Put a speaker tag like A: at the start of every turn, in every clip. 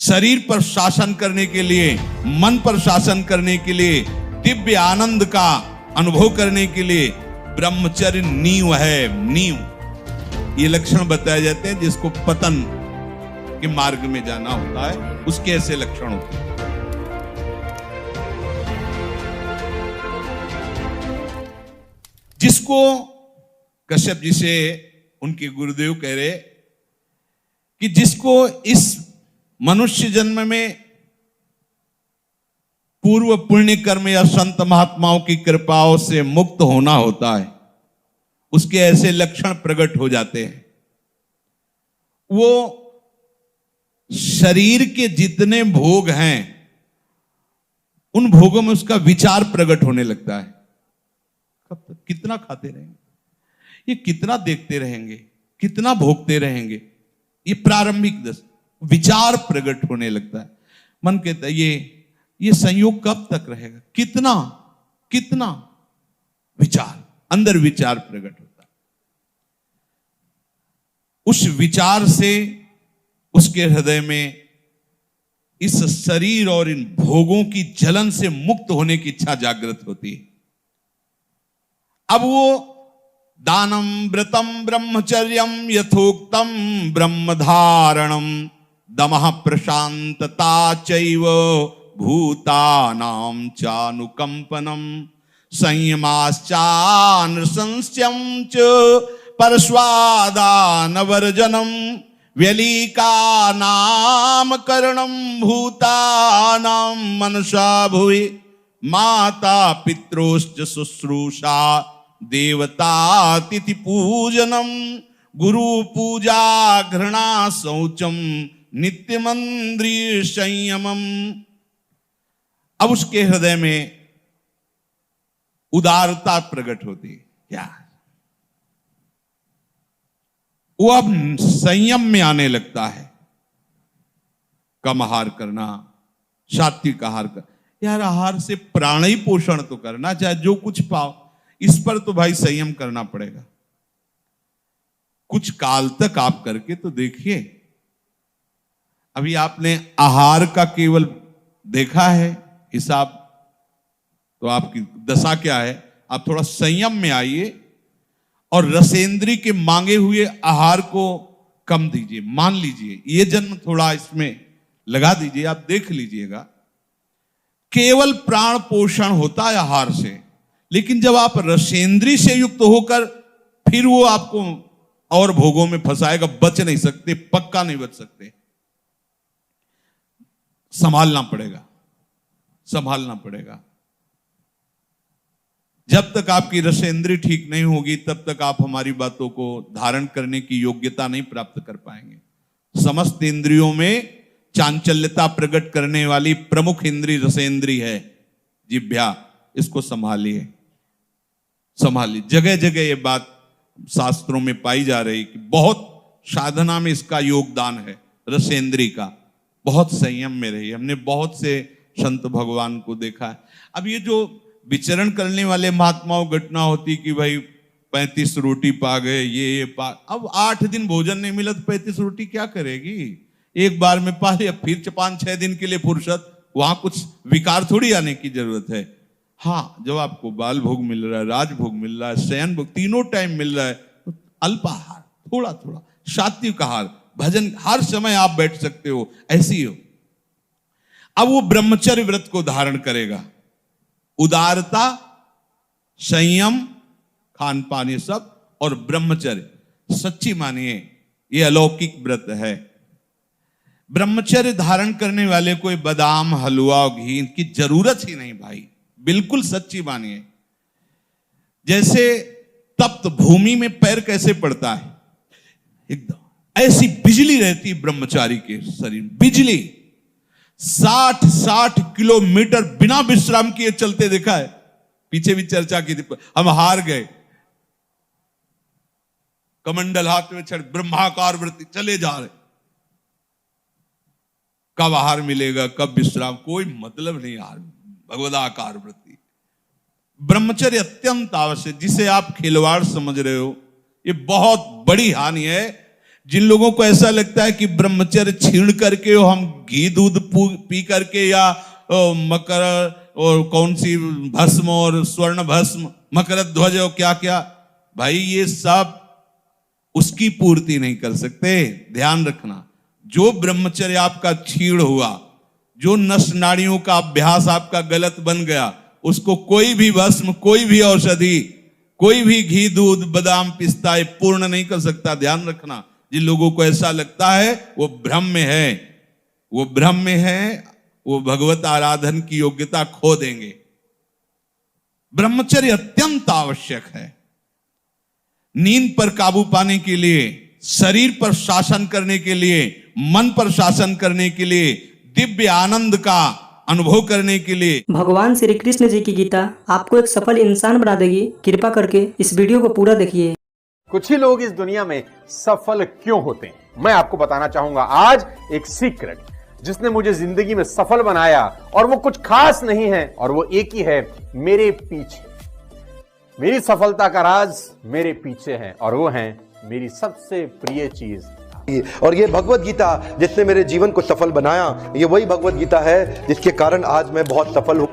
A: शरीर पर शासन करने के लिए, मन पर शासन करने के लिए, दिव्य आनंद का अनुभव करने के लिए ब्रह्मचर्य नींव है। नींव ये लक्षण बताए जाते हैं जिसको पतन के मार्ग में जाना होता है, उसके ऐसे लक्षण होते हैं। जिसको कश्यप जी से उनके गुरुदेव कह रहे कि जिसको इस मनुष्य जन्म में पूर्व पुण्य कर्म या संत महात्माओं की कृपाओं से मुक्त होना होता है, उसके ऐसे लक्षण प्रकट हो जाते हैं। वो शरीर के जितने भोग हैं उन भोगों में उसका विचार प्रकट होने लगता है। कब तक कितना खाते रहेंगे, ये कितना देखते रहेंगे, कितना भोगते रहेंगे, ये प्रारंभिक विचार प्रकट होने लगता है। मन कहता है ये संयोग कब तक रहेगा, कितना कितना विचार, अंदर विचार प्रकट होता है। उस विचार से उसके हृदय में इस शरीर और इन भोगों की जलन से मुक्त होने की इच्छा जागृत होती है। अब वो दानम व्रतम ब्रह्मचर्यम यथोक्तम ब्रह्मधारणम दमः प्रशांतता चैव भूतानां चानुकंपनम संयमाश्चानुशंस्यं च परस्वादानवर्जनम व्यलीका नाम करणम भूतानां मनसा भुवि माता पित्रोश्च शुश्रूषा देवतातिथि पूजनम गुरु पूजा घृणा शौचम नित्यमंद्रिय संयमम। अब उसके हृदय में उदारता प्रकट होती है। क्या वो अब संयम में आने लगता है। कम आहार करना, सात्विक आहार कर, यार आहार से प्राण ही पोषण तो करना, चाहे जो कुछ पाओ, इस पर तो भाई संयम करना पड़ेगा। कुछ काल तक आप करके तो देखिए। अभी आपने आहार का केवल देखा है हिसाब, तो आपकी दशा क्या है। आप थोड़ा संयम में आइए और रसेंद्री के मांगे हुए आहार को कम दीजिए। मान लीजिए ये जन्म थोड़ा इसमें लगा दीजिए, आप देख लीजिएगा। केवल प्राण पोषण होता है आहार से, लेकिन जब आप रसेंद्री से युक्त होकर फिर वो आपको और भोगों में फंसाएगा, बच नहीं सकते, पक्का नहीं बच सकते। संभालना पड़ेगा, संभालना पड़ेगा। जब तक आपकी रसेंद्री ठीक नहीं होगी तब तक आप हमारी बातों को धारण करने की योग्यता नहीं प्राप्त कर पाएंगे। समस्त इंद्रियों में चांचल्यता प्रकट करने वाली प्रमुख इंद्री रसेंद्री है, जिह्वा। इसको संभालिए, संभालिए। जगह जगह ये बात शास्त्रों में पाई जा रही कि बहुत साधना में इसका योगदान है रसेंद्री का। बहुत संयम में रही। हमने बहुत से संत भगवान को देखा है। अब ये जो विचरण करने वाले महात्माओं घटना होती कि भाई 35 रोटी पा गए, ये पा, अब 8 दिन भोजन नहीं मिला तो 35 रोटी क्या करेगी। एक बार में पा लिया, फिर 5-6 दिन के लिए फुर्सत, वहां कुछ विकार थोड़ी आने की जरूरत है। हाँ, जब आपको बाल भोग मिल रहा है, राजभोग मिल रहा है, शयन भोग तीनों टाइम मिल रहा है, तो अल्पाहार, थोड़ा थोड़ा सात्विक आहार, भजन, हर समय आप बैठ सकते हो, ऐसी हो। अब वो ब्रह्मचर्य व्रत को धारण करेगा। उदारता, संयम, खान पान, ये सब, और ब्रह्मचर्य। सच्ची मानिए ये अलौकिक व्रत है। ब्रह्मचर्य धारण करने वाले को बादाम, हलवा और घी की जरूरत ही नहीं भाई, बिल्कुल सच्ची मानिए। जैसे तप्त भूमि में पैर कैसे पड़ता है, एकदम ऐसी बिजली रहती है ब्रह्मचारी के शरीर, बिजली। 60-60 किलोमीटर बिना विश्राम किए चलते देखा है। पीछे भी चर्चा की थी, हम हार गए। कमंडल हाथ में चढ़ ब्रह्माकार वृत्ति चले जा रहे। कब आहार मिलेगा, कब विश्राम, कोई मतलब नहीं। आहार भगवदाकार वृत्ति, ब्रह्मचर्य अत्यंत आवश्यक। जिसे आप खिलवाड़ समझ रहे हो, ये बहुत बड़ी हानि है। जिन लोगों को ऐसा लगता है कि ब्रह्मचर्य छीण करके हम घी दूध पी करके या मकर और कौन सी भस्म और स्वर्ण भस्म मकर ध्वज और क्या क्या, भाई ये सब उसकी पूर्ति नहीं कर सकते। ध्यान रखना, जो ब्रह्मचर्य आपका छीण हुआ, जो नस नाड़ियों का अभ्यास आपका गलत बन गया, उसको कोई भी भस्म, कोई भी औषधि, कोई भी घी दूध बादाम पिस्ता ये पूर्ण नहीं कर सकता। ध्यान रखना, जिन लोगों को ऐसा लगता है वो भ्रम में है, वो भ्रम में है, वो भगवत आराधन की योग्यता खो देंगे। ब्रह्मचर्य अत्यंत आवश्यक है। नींद पर काबू पाने के लिए, शरीर पर शासन करने के लिए, मन पर शासन करने के लिए, दिव्य आनंद का अनुभव करने के लिए।
B: भगवान श्री कृष्ण जी की गीता आपको एक सफल इंसान बना देगी। कृपा करके इस वीडियो को पूरा देखिए।
C: कुछ ही लोग इस दुनिया में सफल क्यों होते हैं, मैं आपको बताना चाहूंगा आज एक सीक्रेट जिसने मुझे जिंदगी में सफल बनाया, और वो कुछ खास नहीं है, और वो एक ही है, मेरे पीछे। मेरी सफलता का राज मेरे पीछे है, और वो है मेरी सबसे प्रिय चीज।
D: और ये भगवत गीता जिसने मेरे जीवन को सफल बनाया, ये वही भगवत गीता है जिसके कारण आज मैं बहुत सफल हूं।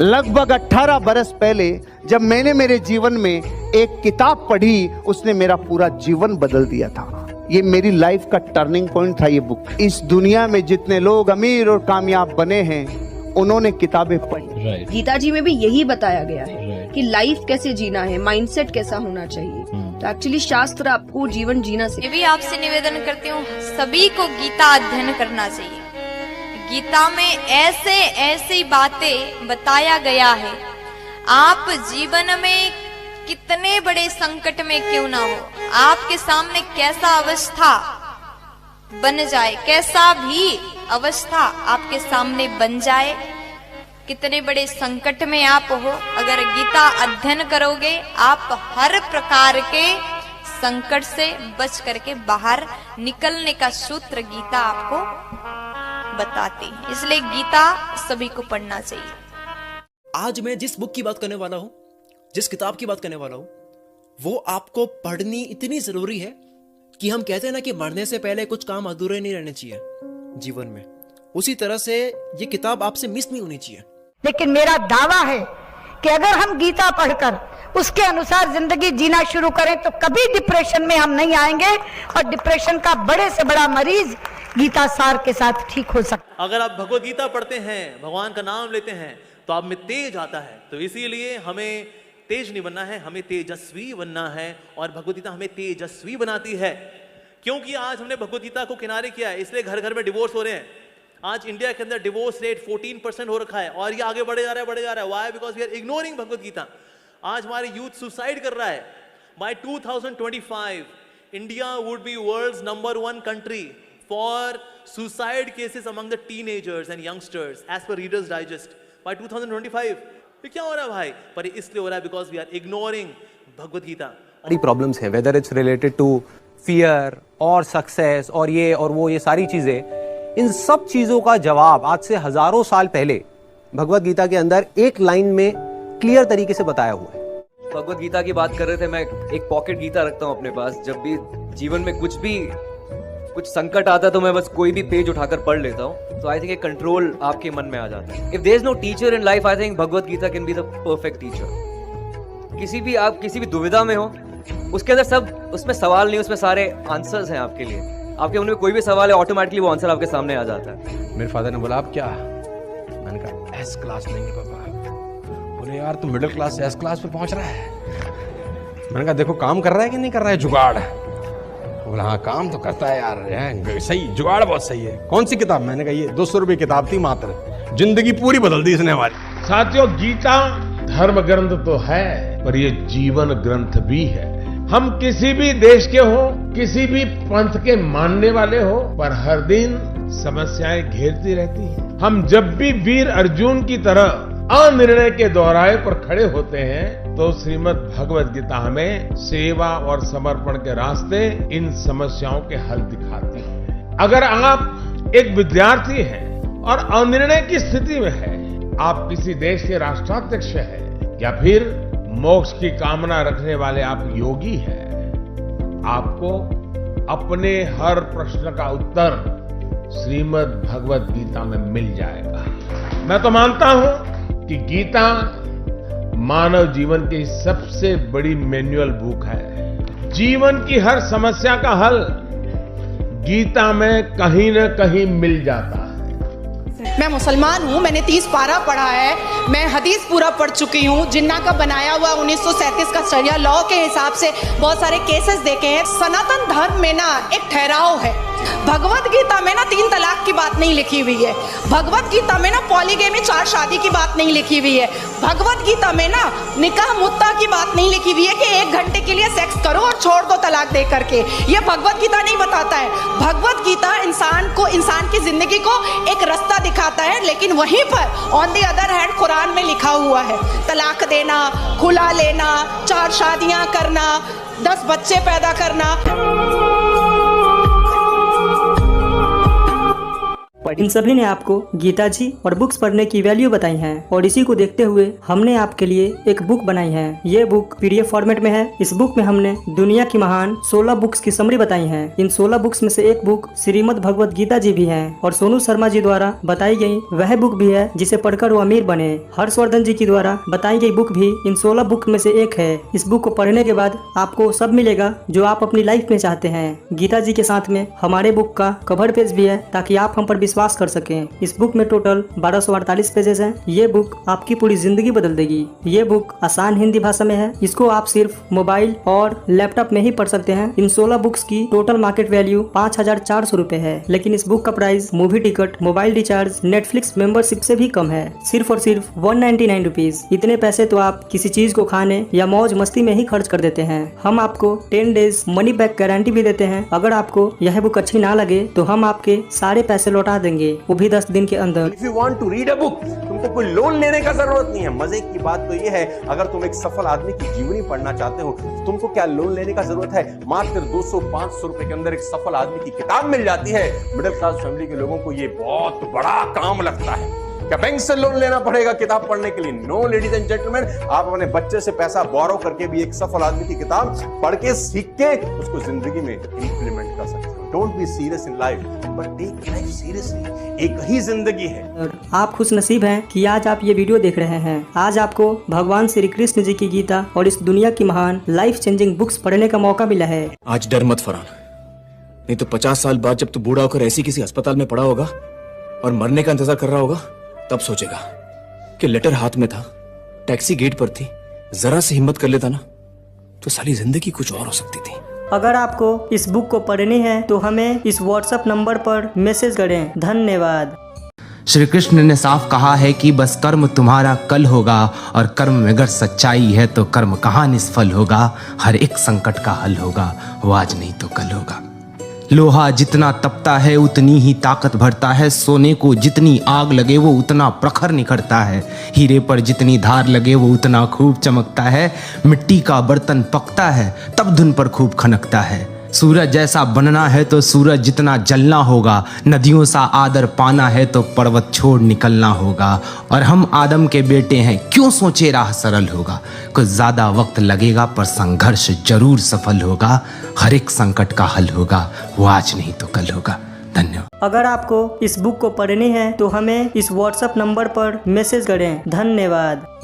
E: लगभग 18 बरस पहले जब मैंने मेरे जीवन में एक किताब पढ़ी, उसने मेरा पूरा जीवन बदल दिया था। ये मेरी लाइफ का टर्निंग पॉइंट था ये बुक। इस दुनिया में जितने लोग अमीर और कामयाब बने हैं, उन्होंने किताबें पढ़ी।
F: गीता जी में भी यही बताया गया है कि लाइफ कैसे जीना है, माइंडसेट कैसा होना चाहिए। तो एक्चुअली शास्त्र आपको जीवन जीना से।
G: मैं भी आपसे निवेदन करती हूँ, सभी को गीता अध्ययन करना चाहिए। गीता में ऐसे ऐसी बातें बताया गया है, आप जीवन में कितने बड़े संकट में क्यों ना हो, आपके सामने कैसा अवस्था बन जाए, कैसा भी अवस्था आपके सामने बन जाए, कितने बड़े संकट में आप हो, अगर गीता अध्ययन करोगे आप हर प्रकार के संकट से बच करके बाहर निकलने का सूत्र गीता आपको बताती है। इसलिए गीता सभी को पढ़ना चाहिए।
H: आज मैं जिस बुक की बात करने वाला हूं, जिस किताब की बात करने वाला हूं, वो आपको पढ़नी इतनी जरूरी है कि हम कहते हैं ना कि मरने से पहले कुछ काम अधूरे नहीं रहने चाहिए जीवन में, उसी तरह से ये किताब आपसे मिस नहीं होनी चाहिए।
I: लेकिन मेरा दावा है कि अगर हम गीता पढ़कर उसके अनुसार जिंदगी जीना शुरू करें तो कभी डिप्रेशन में हम नहीं आएंगे, और डिप्रेशन का बड़े से बड़ा मरीज गीता सार के साथ ठीक हो सकता।
J: अगर आप भगवत गीता पढ़ते हैं, भगवान का नाम लेते हैं, तो आप में तेज आता है। तो इसीलिए हमें तेज नहीं बनना है, हमें तेजस्वी बनना है, और भगवत गीता हमें तेजस्वी बनाती है। क्योंकि आज हमने भगवत गीता को किनारे किया है, इसलिए घर घर में डिवोर्स हो रहे हैं। आज इंडिया के अंदर डिवोर्स रेट 14% हो रखा है, और ये आगे बढ़े जा रहा है, बढ़े जा रहा है। Why? Because we are ignoring Bhagavad Gita. आज हमारे यूथ सुसाइड कर रहा है। By 2025 India would be world's number 1 country for suicide cases among the teenagers and youngsters as per Reader's Digest by 2025। ये क्या हो रहा है भाई? पर इसलिए हो रहा है because we are ignoring Bhagavad Gita.
K: बड़ी प्रॉब्लम्स है, whether it's related to fear और सक्सेस और ये और वो, ये सारी चीजें, इन सब चीजों का जवाब आज से हजारों साल पहले भगवत गीता के अंदर एक लाइन में क्लियर तरीके से बताया हुआ है।
L: भगवत गीता की बात कर रहे थे, मैं एक पॉकेट गीता रखता हूँ अपने पास। जब भी जीवन में कुछ संकट आता है तो मैं बस कोई भी पेज उठाकर पढ़ लेता हूँ, तो आई थिंक एक कंट्रोल आपके मन में आ जाता है। If there is no teacher in life, I think Bhagavad Gita can be the perfect teacher. आप किसी भी दुविधा में हो, उसके अंदर सब, उसमें सवाल नहीं, उसमें सारे आंसर्स हैं आपके लिए। आपके मन में कोई भी सवाल है, ऑटोमेटिकली वो आंसर आपके सामने आ जाता है।
M: मेरे फादर ने बोला, आप क्या? मैंने कहा एस क्लास लेंगे पापा। बोले यार तू मिडिल क्लास से एस क्लास पे पहुंच रहा है। मैंने कहा देखो काम कर रहा है कि नहीं कर रहा है जुगाड़। बोला हाँ काम तो करता है यार, सही जुगाड़ बहुत सही है। कौन सी किताब? मैंने कहा ये 200 रुपये किताब थी मात्र, जिंदगी पूरी बदल दी इसने हमारी।
N: साथियों, गीता धर्म ग्रंथ तो है, पर ये जीवन ग्रंथ भी है। हम किसी भी देश के हो, किसी भी पंथ के मानने वाले हो, पर हर दिन समस्याएं घेरती रहती हैं। हम जब भी वीर अर्जुन की तरह अनिर्णय के दोहराए पर खड़े होते हैं, तो श्रीमद् भगवत गीता हमें सेवा और समर्पण के रास्ते, इन समस्याओं के हल दिखाती है। अगर आप एक विद्यार्थी हैं और अनिर्णय की स्थिति में है, आप किसी देश के राष्ट्राध्यक्ष हैं, या फिर मोक्ष की कामना रखने वाले आप योगी हैं, आपको अपने हर प्रश्न का उत्तर श्रीमद् भगवत गीता में मिल जाएगा। मैं तो मानता हूं कि गीता मानव जीवन की सबसे बड़ी मैनुअल बुक है। जीवन की हर समस्या का हल गीता में कहीं न कहीं मिल जाता है।
O: मैं मुसलमान हूँ, मैंने 30 पारा पढ़ा है, मैं हदीस पूरा पढ़ चुकी हूँ। जिन्ना का बनाया हुआ 1937 का शरिया लॉ के हिसाब से बहुत सारे केसेस देखे हैं। सनातन धर्म में ना एक ठहराव है। भगवत गीता में ना 3 तलाक की बात नहीं लिखी हुई है। भगवत गीता में ना पॉलीगेमी 4 शादी की बात नहीं लिखी हुई है। भगवत गीता में ना निकाह मुत्ता की बात नहीं लिखी हुई है कि 1 घंटे के लिए सेक्स करो और छोड़ दो तलाक दे करके। ये भगवत गीता नहीं बताता है। भगवत गीता इंसान को, इंसान की जिंदगी को एक रास्ता दिखाता है, लेकिन वहीं पर on the other hand Quran में लिखा हुआ है तलाक देना, खुला लेना, 4 शादियां करना, 10 बच्चे पैदा करना।
B: इन सभी ने आपको गीता जी और बुक्स पढ़ने की वैल्यू बताई है और इसी को देखते हुए हमने आपके लिए एक बुक बनाई है। ये बुक पीडीएफ फॉर्मेट में है। इस बुक में हमने दुनिया की महान 16 बुक्स की समरी बताई है। इन 16 बुक्स में से एक बुक श्रीमद् भगवत गीता जी भी है और सोनू शर्मा जी द्वारा बताई गई वह बुक भी है जिसे पढ़कर वो अमीर बने। हर्षवर्धन जी की द्वारा बताई गई बुक भी इन 16 बुक में से एक है। इस बुक को पढ़ने के बाद आपको सब मिलेगा जो आप अपनी लाइफ में चाहते हैं। गीता जी के साथ में हमारे बुक का कवर पेज भी है ताकि आप हम पर विश्वास कर सकें। इस बुक में टोटल 1248 पेजेस हैं। ये बुक आपकी पूरी जिंदगी बदल देगी। ये बुक आसान हिंदी भाषा में है। इसको आप सिर्फ मोबाइल और लैपटॉप में ही पढ़ सकते हैं। इन 16 बुक्स की टोटल मार्केट वैल्यू 5400 रुपए है, लेकिन इस बुक का price movie ticket, mobile recharge, Netflix membership से भी कम है। सिर्फ और सिर्फ 199 रुपीज। इतने पैसे तो आप किसी चीज को खाने या मौज मस्ती में ही खर्च कर देते हैं। हम आपको 10 डेज मनी बैक गारंटी भी देते हैं। अगर आपको यह बुक अच्छी ना लगे तो हम आपके सारे पैसे लौटा देंगे, वो भी 10 दिन के अंदर।
C: If you want to read a book, तुमको कोई लोन लेने का जरूरत नहीं है। मजे की बात तो ये है, अगर तुम एक सफल आदमी की जीवनी पढ़ना चाहते हो तो तुमको क्या लोन लेने का जरूरत है। मात्र 200-500 रुपए के अंदर एक सफल आदमी की किताब मिल जाती है। मिडिल क्लास फैमिली के लोगों को ये बहुत बड़ा काम लगता है। क्या बैंक से लोन लेना पड़ेगा किताब पढ़ने के लिए? नो लेडीज एंड जेंटलमैन, आप अपने बच्चे से पैसा बोरो करके भी एक सफल आदमी की किताब पढ़ के सीख के उसको जिंदगी में इंप्लीमेंट कर सकते हो। Don't be serious in life but take life seriously. एक ही जिंदगी है।
B: आप खुश नसीब हैं कि आज आप ये वीडियो देख रहे हैं। आज आपको भगवान श्री कृष्ण जी की गीता और इस दुनिया की महान लाइफ चेंजिंग बुक्स पढ़ने का मौका मिला है।
P: आज डर मत फरहान, नहीं तो 50 साल बाद जब तू बूढ़ा होकर ऐसी किसी अस्पताल में पड़ा होगा और मरने का इंतजार कर रहा होगा, तब सोचेगा कि लेटर हाथ में था, टैक्सी गेट पर थी, जरा से हिम्मत कर लेता ना तो सारी जिंदगी कुछ और हो सकती थी।
B: अगर आपको इस बुक को पढ़नी है तो हमें इस व्हाट्सएप नंबर पर मैसेज करें। धन्यवाद।
Q: श्री कृष्ण ने साफ कहा है कि बस कर्म तुम्हारा कल होगा और कर्म में अगर सच्चाई है तो कर्म कहाँ निष्फल होगा। हर एक संकट का हल होगा, वो आज नहीं तो कल होगा। लोहा जितना तपता है उतनी ही ताकत भरता है। सोने को जितनी आग लगे वो उतना प्रखर निखरता है। हीरे पर जितनी धार लगे वो उतना खूब चमकता है। मिट्टी का बर्तन पकता है तब धुन पर खूब खनकता है। सूरज जैसा बनना है तो सूरज जितना जलना होगा। नदियों सा आदर पाना है तो पर्वत छोड़ निकलना होगा। और हम आदम के बेटे हैं, क्यों सोचे राह सरल होगा। कुछ ज्यादा वक्त लगेगा पर संघर्ष जरूर सफल होगा। हर एक संकट का हल होगा, वो आज नहीं तो कल होगा। धन्यवाद।
B: अगर आपको इस बुक को पढ़नी है तो हमें इस व्हाट्सएप नंबर पर मैसेज करें। धन्यवाद।